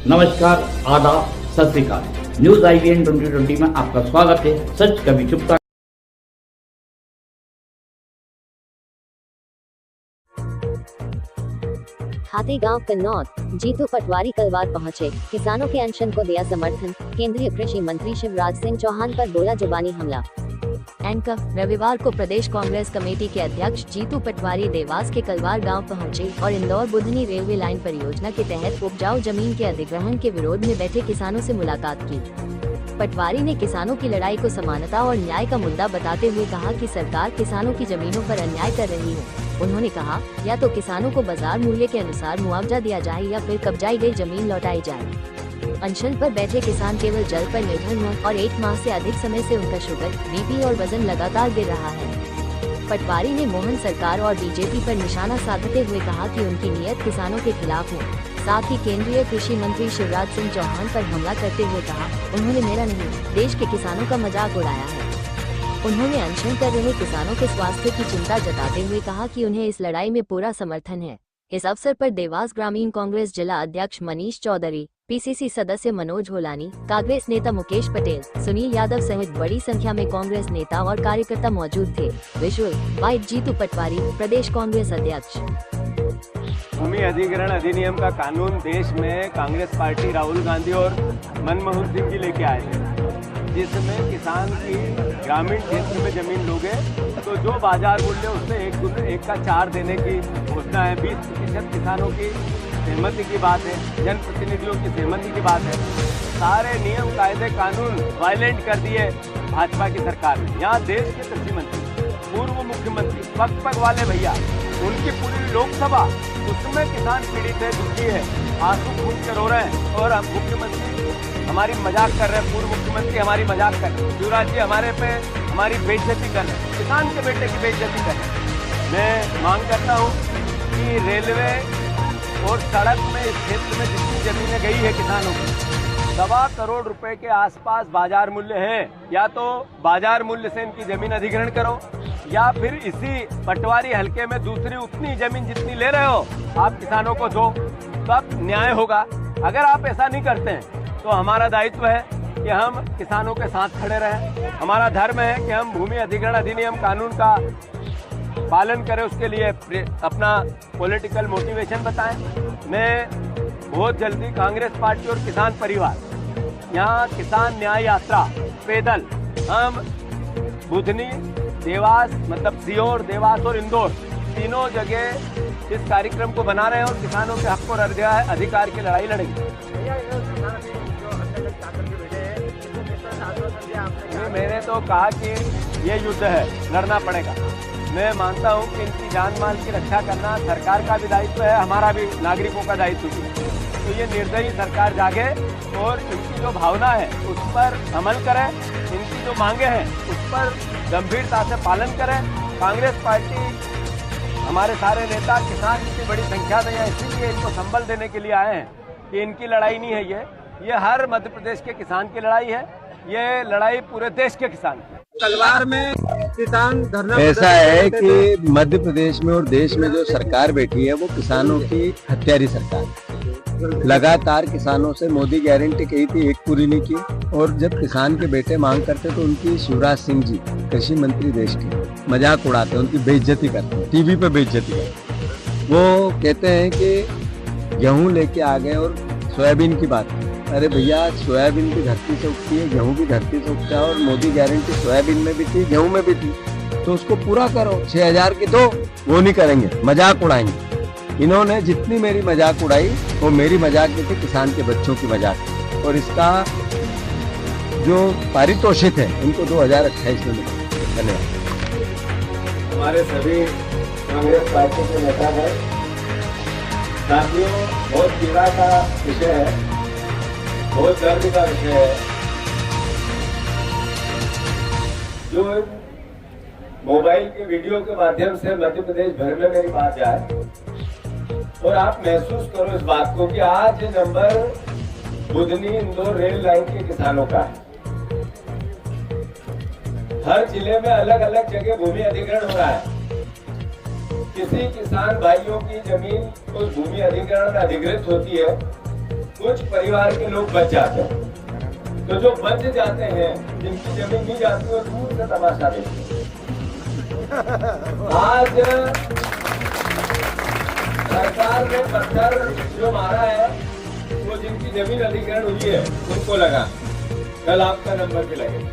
नमस्कार, आदाब, सत श्री अकाल। न्यूज IVN 2020 में आपका स्वागत है। सच कभी चुपता। हाथीगांव कन्नौज, जीतू पटवारी कलवार पहुंचे, किसानों के अनशन को दिया समर्थन। केंद्रीय कृषि मंत्री शिवराज सिंह चौहान पर बोला जुबानी हमला। एंकर रविवार को प्रदेश कांग्रेस कमेटी के अध्यक्ष जीतू पटवारी देवास के कलवार गांव पहुंचे और इंदौर बुधनी रेलवे लाइन परियोजना के तहत उपजाऊ जमीन के अधिग्रहण के विरोध में बैठे किसानों से मुलाकात की। पटवारी ने किसानों की लड़ाई को समानता और न्याय का मुद्दा बताते हुए कहा कि सरकार किसानों की जमीनों पर अन्याय कर रही है। उन्होंने कहा, या तो किसानों को बाजार मूल्य के अनुसार मुआवजा दिया जाए या फिर कब्जाई गई जमीन लौटाई जाए। अनशन पर बैठे किसान केवल जल पर निर्भर हैं और 1 माह से अधिक समय से उनका शुगर, BP और वजन लगातार गिर रहा है। पटवारी ने मोहन सरकार और BJP पर निशाना साधते हुए कहा कि उनकी नीयत किसानों के खिलाफ है। साथ ही केंद्रीय कृषि मंत्री शिवराज सिंह चौहान पर हमला करते हुए कहा, उन्होंने मेरा नहीं, देश के किसानों का मजाक उड़ाया है। उन्होंने अनशन कर रहे किसानों के स्वास्थ्य की चिंता जताते हुए कहा कि उन्हें इस लड़ाई में पूरा समर्थन है। इस अवसर पर देवास ग्रामीण कांग्रेस जिला अध्यक्ष मनीष चौधरी, PCC सदस्य मनोज होलानी, कांग्रेस नेता मुकेश पटेल, सुनील यादव सहित बड़ी संख्या में कांग्रेस नेता और कार्यकर्ता मौजूद थे। विजुअल बाय जीतू पटवारी, प्रदेश कांग्रेस अध्यक्ष। भूमि अधिग्रहण अधिनियम का कानून देश में कांग्रेस पार्टी राहुल गांधी और मनमोहन सिंह जी लेके आए थे, जिसमें किसान की ग्रामीण क्षेत्र में जमीन लोगे तो जो बाजार मूल्य उससे 1 का 4 देने की घोषणा है। 20% किसानों की सहमति की बात है, जनप्रतिनिधियों की सहमति की बात है। सारे नियम कायदे कानून वायलेंट कर दिए भाजपा की सरकार ने। यहाँ देश के कृषि मंत्री, पूर्व मुख्यमंत्री, पग वाले भैया, उनकी पूरी लोकसभा, उसमें किसान पीड़ित है, दुखी है, आंसू फूट कर रो रहे हैं। और अब मुख्यमंत्री हमारी मजाक कर रहे हैं, पूर्व मुख्यमंत्री हमारी मजाक कर रहे हैं, शिवराज जी हमारे पे हमारी बेइज्जती कर रहे हैं, किसान के बेटे की बेइज्जती कर रहे हैं। मैं मांग करता हूँ कि रेलवे और सड़क में इस क्षेत्र में जितनी जमीनें गई है किसानों की, 1.25 करोड़ रुपए के आसपास बाजार मूल्य है। या तो बाजार मूल्य से इनकी जमीन अधिग्रहण करो, या फिर इसी पटवारी हलके में दूसरी उतनी जमीन जितनी ले रहे हो आप किसानों को दो, तब न्याय होगा। अगर आप ऐसा नहीं करते हैं तो हमारा दायित्व है कि हम किसानों के साथ खड़े रहें। हमारा धर्म है कि हम भूमि अधिग्रहण अधिनियम कानून का पालन करें, उसके लिए अपना पॉलिटिकल मोटिवेशन बताएं। मैं बहुत जल्दी कांग्रेस पार्टी और किसान परिवार, यहाँ किसान न्याय यात्रा पैदल हम बुधनी, देवास, मतलब सीहोर, देवास और इंदौर तीनों जगह इस कार्यक्रम को बना रहे हैं और किसानों के हक और अधिकार की लड़ाई लड़ेंगे। मैंने तो कहा कि ये युद्ध है, लड़ना पड़ेगा। मैं मानता हूँ कि इनकी जान माल की रक्षा करना सरकार का भी दायित्व है, हमारा भी नागरिकों का दायित्व भी है। तो ये निर्दयी सरकार जागे और इनकी जो भावना है उस पर अमल करे, इनकी जो मांगे हैं उस पर गंभीरता से पालन करें। कांग्रेस पार्टी, हमारे सारे नेता किसान की बड़ी संख्या में है, इसीलिए इनको संबल देने के लिए आए हैं कि इनकी लड़ाई नहीं है ये हर मध्य प्रदेश के किसान की लड़ाई है, ये लड़ाई पूरे देश के किसान की। कलवार में किसान धरना, ऐसा है कि मध्य प्रदेश में और देश में जो सरकार बैठी है वो किसानों की हत्यारी सरकार है। लगातार किसानों से मोदी गारंटी कही थी, एक पूरी नहीं की। और जब किसान के बेटे मांग करते तो उनकी शिवराज सिंह जी, कृषि मंत्री देश के, मजाक उड़ाते, उनकी बेइज्जती करते हैं, टीवी पे बेइज्जती करते। वो कहते हैं कि गेहूं लेके आ गए और सोयाबीन की बात। अरे भैया, सोयाबीन की धरती से उगती है, गेहूं की धरती से उगता है, और मोदी गारंटी सोयाबीन में भी थी, गेहूं में भी थी, तो उसको पूरा करो। 6000 की दो, वो नहीं करेंगे, मजाक उड़ाएंगे। इन्होंने जितनी मेरी मजाक उड़ाई वो मेरी मजाक नहीं थी, किसान के बच्चों की मजाक। और इसका जो पारितोषिक है इनको 2028 में मिलेगा। धन्यवाद। हमारे सभी कांग्रेस पार्टी के नेता है, साथियों, बहुत पीड़ा का विषय है, बहुत दर्द का विषय है। जो मोबाइल के वीडियो के माध्यम से मध्य प्रदेश भर में मेरी बात जाए और आप महसूस करो इस बात को कि आज number Budhni Indore rail line के किसानों का है। हर जिले में अलग अलग जगह भूमि अधिग्रहण हो रहा है। किसी किसान भाइयों की जमीन उस भूमि अधिग्रहण में अधिग्रहित होती है, कुछ परिवार के लोग बच जाते हैं। तो जो बच जाते हैं, जिनकी जमीन नहीं जाती, वो दूर से तमाशा देखते हैं। आज सरकार ने पत्थर जो मारा है, वो जिनकी जमीन अधिग्रहण हुई है उनको लगा, कल आपका नंबर भी लगेगा।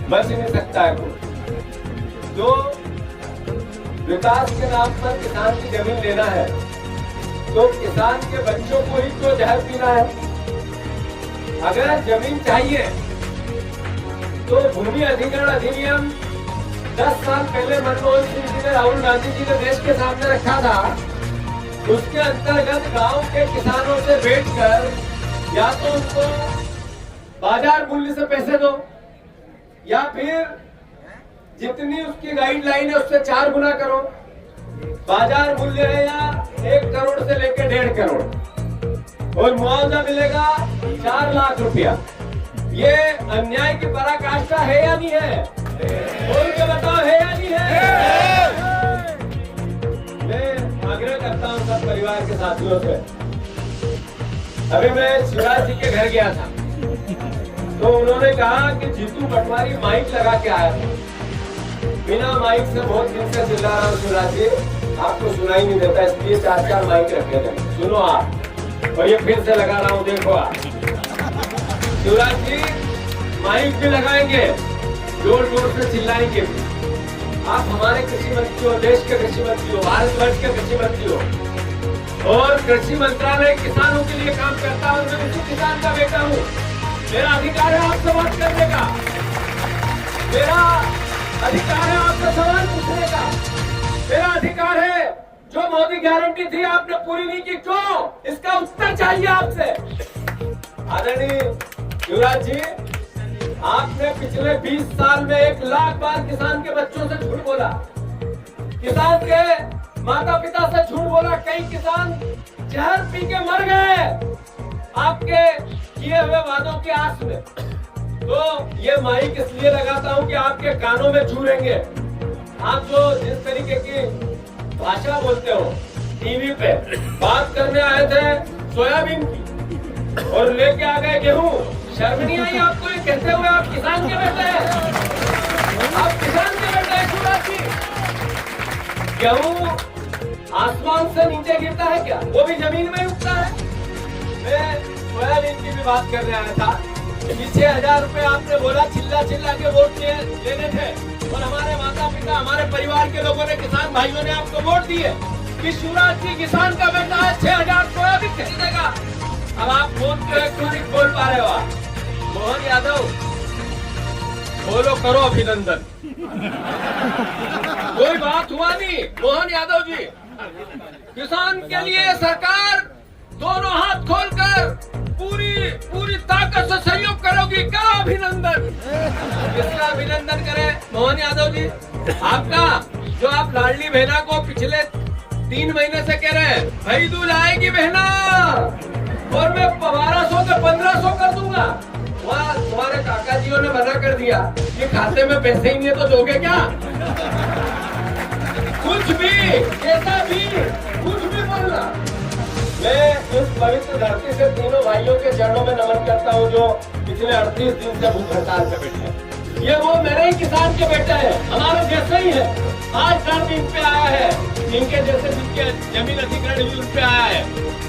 बच नहीं सकता है कोई। जो विकास के नाम पर किसान की जमीन लेना है, तो किसान के बच्चों को ही तो जहर पीना है। अगर जमीन चाहिए तो भूमि अधिग्रहण अधिनियम 10 साल पहले मनमोहन सिंह जी ने, राहुल गांधी जी ने देश के सामने रखा था। उसके अंतर्गत गांव के किसानों से बैठकर या तो उनको बाजार मूल्य से पैसे दो, या फिर जितनी उसकी गाइडलाइन है उससे 4 गुना करो। बाजार मूल्य है या 1 करोड़ से लेकर 1.5 करोड़, और मुआवजा मिलेगा 4 लाख रुपया। ये अन्याय की पराकाष्ठा है या नहीं है? बोल के बताओ, है या नहीं है? मैं आग्रह करता हूँ सब परिवार के साथियों से। अभी मैं शिवराज जी के घर गया था, तो उन्होंने कहा कि जीतू पटवारी माइक लगा के आया था। बिना माइक से बहुत दिन से चिल्ला रहा हूँ शिवराज जी, आपको सुनाई नहीं देता, इसलिए 4 माइक रखे थे। सुनो आप, और ये फिर से लगा रहा हूँ, देखो आप। शिवराज जी माइक भी लगाएंगे, जोर जोर से चिल्लाएंगे। आप हमारे कृषि मंत्री हो, देश के कृषि मंत्री हो, भारतवर्ष के कृषि मंत्री हो, और कृषि मंत्रालय किसानों के लिए काम करता है। मैं उसी किसान का बेटा हूँ, मेरा अधिकार है आपसे बात करने का, मेरा अधिकार है आपसे सवाल पूछने का, मेरा अधिकार है। जो मोदी गारंटी थी आपने पूरी नहीं की, क्यों? इसका उत्तर चाहिए आपसे। आदरणीय युवराज जी, आपने पिछले 20 साल में 1 लाख बार किसान के बच्चों से झूठ बोला, किसान के माता पिता से झूठ बोला। कई किसान जहर पी के मर गए आपके किए हुए वादों की आस में। तो ये माइक इसलिए लगाता हूँ कि आपके कानों में छूरेंगे। आप जो जिस तरीके की भाषा बोलते हो, टीवी पे बात करने आए थे सोयाबीन की और लेके आ गए गेहूं। शर्म नहीं आई आपको ये कहते हुए? आप किसान के बेटे हैं, आप किसान के बेटे हैं शिवराज जी। गेहूं आसमान से नीचे गिरता है क्या? वो भी जमीन में उगता है। मैं सोयाबीन की भी बात करने आया था। 6,000 रुपए आपने बोला चिल्ला चिल्ला के वोट लेने थे, और हमारे माता पिता, हमारे परिवार के लोगों ने, किसान भाइयों ने आपको वोट दिए कि शिवराज जी किसान का बेटा है, 6,000 सोयाबीन खरीदेगा। अब आप फोन पे इलेक्ट्रॉनिक बोल पा रहे हो। आप मोहन यादव बोलो, करो अभिनंदन। कोई बात हुआ नहीं मोहन यादव जी। किसान के लिए सरकार दोनों हाथ खोलकर पूरी ताकत से सहयोग करोगी, करो अभिनंदन। किसका अभिनंदन करें? मोहन यादव जी आपका, जो आप लाडली बहना को पिछले 3 महीने से कह रहे हैं भाई दूध आएगी बहना, और मैं 1200 से 1500 कर दूंगा। वहाँ तुम्हारे काका जियों ने मना कर दिया कि खाते में पैसे ही नहीं है तो दोगे क्या? कुछ भी, कैसा भी, कुछ भी बोलना। मैं इस पवित्र धरती से तीनों भाइयों के चरणों में नमन करता हूँ जो पिछले 38 दिन से भूख हड़ताल पे बैठे हैं। ये वो मेरे ही किसान के बेटे हैं, हमारे जैसे ही है। आज दर्द इन पे आया है, इनके जैसे जिनके जमीन अधिग्रहण हुई उन पे आया है।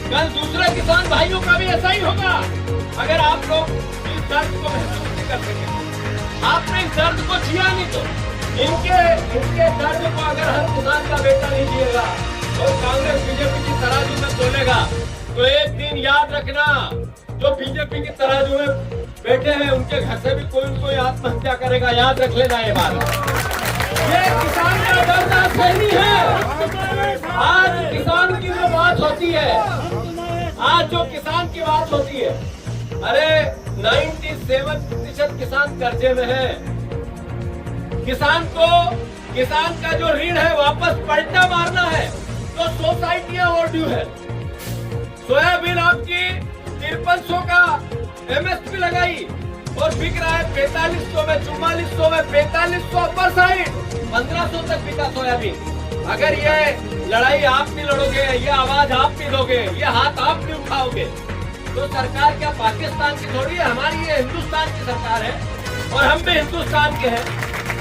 कल दूसरे किसान भाइयों का भी ऐसा ही होगा। अगर आप लोग इस दर्द को महसूस नहीं कर सके, आपने इस दर्द को जिया नहीं, तो इनके दर्द को अगर हर किसान का बेटा नहीं जिएगा और कांग्रेस बीजेपी की तराजू में तोलेगा, तो एक दिन याद रखना, जो बीजेपी की तराजू में बैठे हैं उनके घर से भी कोई आत्महत्या करेगा। याद रख लेना ये बात। ये किसान का दर्द आज नहीं है। आज किसान की जो बात होती है, आज जो किसान की बात होती है, अरे 97% किसान कर्जे में है। किसान का जो ऋण है वापस पलटा मारना है, तो सोसाइटियां ओवरड्यू है। सोयाबीन आपकी 5300 का एमएसपी लगाई और बिक रहा है 4500 में, 4400 में, 4500 पर साइड 1500 तक बिका सोयाबीन। अगर ये लड़ाई आप नहीं लड़ोगे, ये आवाज आप नहीं दोगे, ये हाथ आप नहीं उठाओगे, तो सरकार क्या पाकिस्तान की थोड़ी है, हमारी ये हिंदुस्तान की सरकार है और हम भी हिंदुस्तान के हैं।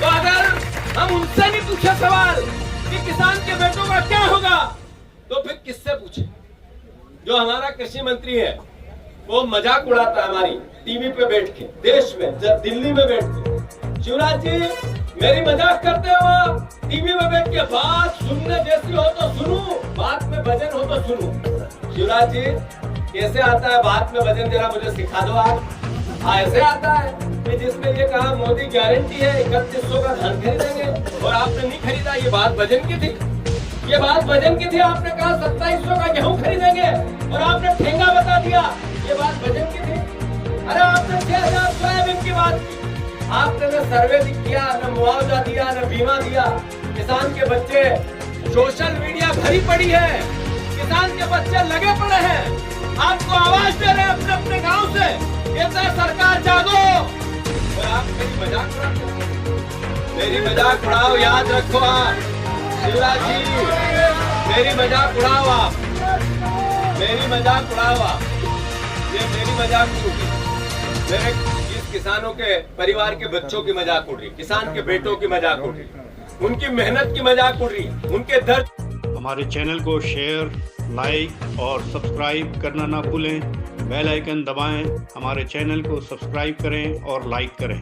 तो अगर हम उनसे नहीं पूछे सवाल कि किसान के बेटों का क्या होगा, तो फिर किससे पूछे? जो हमारा कृषि मंत्री है वो मजाक उड़ाता है हमारी टीवी पे बैठ के, देश में, दिल्ली में बैठ के। शिवराज जी मेरी मजाक करते हो, टीवी में बैठ के बात सुनने जैसी हो तो सुनूं, बात में वजन हो तो सुनूं। शिवराज जी कैसे आता है बात में वजन, जरा मुझे सिखा दो आप। ऐसे आता है कि जिसमें ये कहा मोदी गारंटी है 3100 का धान खरीदेंगे और आपने नहीं खरीदा, ये बात वजन की थी, ये बात वजन की थी। आपने कहा 2700 का गेहूं खरीदेंगे और आपने ठेंगा बता दिया, ये बात वजन की थी। अरे आपने 6000 सोयाबीन की बात की, आपने न सर्वे किया, न मुआवजा दिया, न बीमा दिया। किसान के बच्चे सोशल मीडिया भरी पड़ी है, किसान के बच्चे लगे पड़े हैं, आपको आवाज दे रहे हैं अपने अपने गांव से, कहते हैं सरकार जागो। और आप मेरी मजाक उड़ाते हो, मेरी मजाक उड़ाओ, याद रखो आप शिवराज जी, मेरी मजाक उड़ाओ आप, मेरी मजाक उड़ाओ आप। ये मेरी मजाक नहीं उड़ी, मेरे इस किसानों के परिवार के बच्चों की मजाक उड़ रही, किसान के बेटों की मजाक उड़ रही, उनकी मेहनत की मजाक उड़ रही, उनके दर्द। हमारे चैनल को शेयर, लाइक और सब्सक्राइब करना ना भूलें। बेल आइकन दबाएं, हमारे चैनल को सब्सक्राइब करें और लाइक करें।